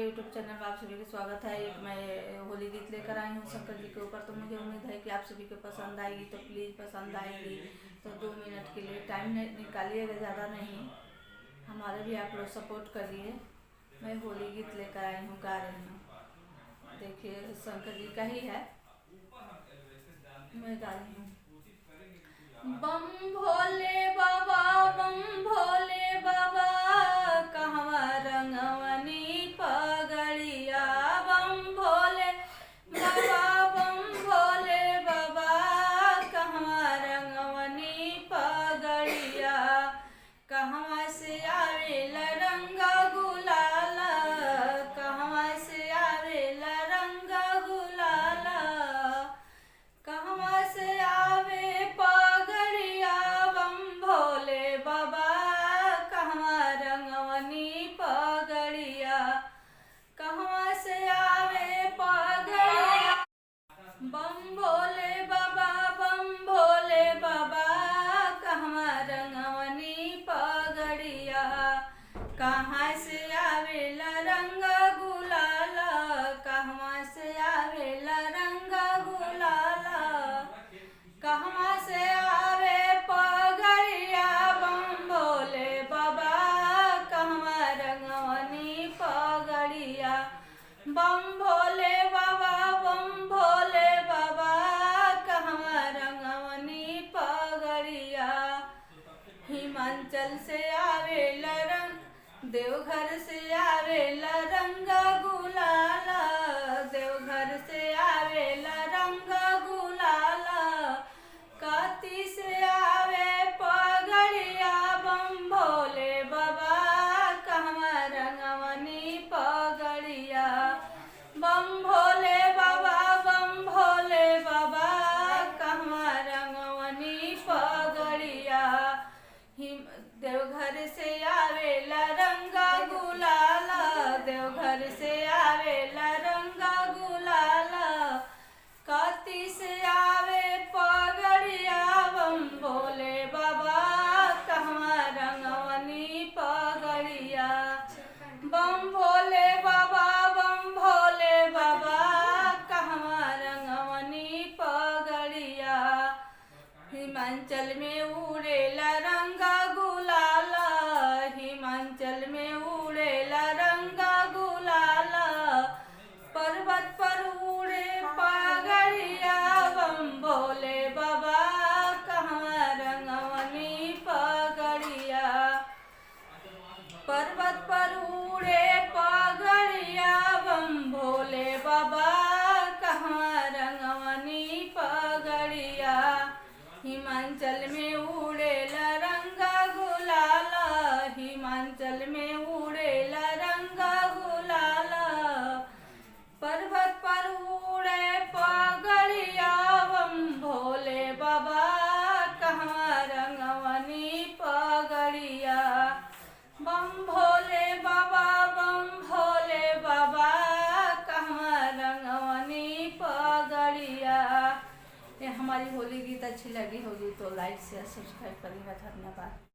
YouTube channel में आप सभी का स्वागत है। एक मैं होली गीत लेकर आई हूँ शंकर जी के ऊपर। तो मुझे उम्मीद है कि आप सभी को पसंद आएगी। तो प्लीज़ पसंद आएगी तो 2 मिनट के लिए टाइम निकालिएगा, ज़्यादा नहीं। हमारे भी आप लोग सपोर्ट करिए। मैं होली गीत लेकर आई हूँ, गा रही हूँ। देखिए शंकर जी का ही है, मैं गा रही हूँ। बम भोले बाबा, बम भोले बाबा, कहवा रंगवनी पगड़िया। बम भोले बाबा, बम भोले बाबा, कहवा रंगवनी पगड़िया। कहवा से आवेला रंग गुलाल, कहवा से आवेला रंग गुलाल, कहवा से आवे पगड़िया। बम भोले बाबा, कहवा रंगवनी पगड़िया, कहवा से आवे पगड़िया। बम भोले बाबा, बम भोले बाबा, कहवा रंगवनी पगड़िया। कहाँ से आवेला रंग गुलाल, कहवा से आवेला रंग गुलाल, कहवा से आवे पगड़िया। बम भोले बाबा, कहवा रंगवनी पगड़िया। बम भोले बाबा, बम भोले बाबा, कहवा रंगवनी पगड़िया। हिमाचल से आवेला रंग, देवघर से आवेला रंग गुलाल, देवघर से आवेला रंग गुलाल, काती से आवे पगड़िया। बम भोले बाबा, कहवा रंगवनी पगड़िया। बम भोले बाबा, बम भोले बाबा, कहवा रंगवनी पगड़िया। देवघर से आवेला रंग गुलाल, देवघर से आवेला रंग गुलाल, काती से आवे पगड़िया। बम भोले बाबा, कहवा रंगवनी पगड़िया। बम भोले बाबा, बम भोले बाबा, कहवा रंगवनी पगड़िया। हिमाचल में उड़ेला रंग गुलाल, हिमाचल में उड़ेला रंग गुलाल, पर्वत पर उड़े पगड़िया। बम भोले बाबा, कहवा रंगवनी पगड़िया। पर्वत पर उड़े पगड़िया। बम भोले बाबा, कहवा रंगवनी पगड़िया। हिमाचल में उड़ेला रंग गुलाल, हिमाचल में उड़ेला रंग गुलाल, पर्वत पर उड़े पगड़िया। बम भोले बाबा, कहवा रंगवनी पगड़िया। बम भोले बाबा, बम भोले बाबा, कहवा रंगवनी पगड़िया। ये हमारी होली गीत अच्छी लगी होगी तो लाइक शेयर सब्सक्राइब करिएगा। धन्यवाद।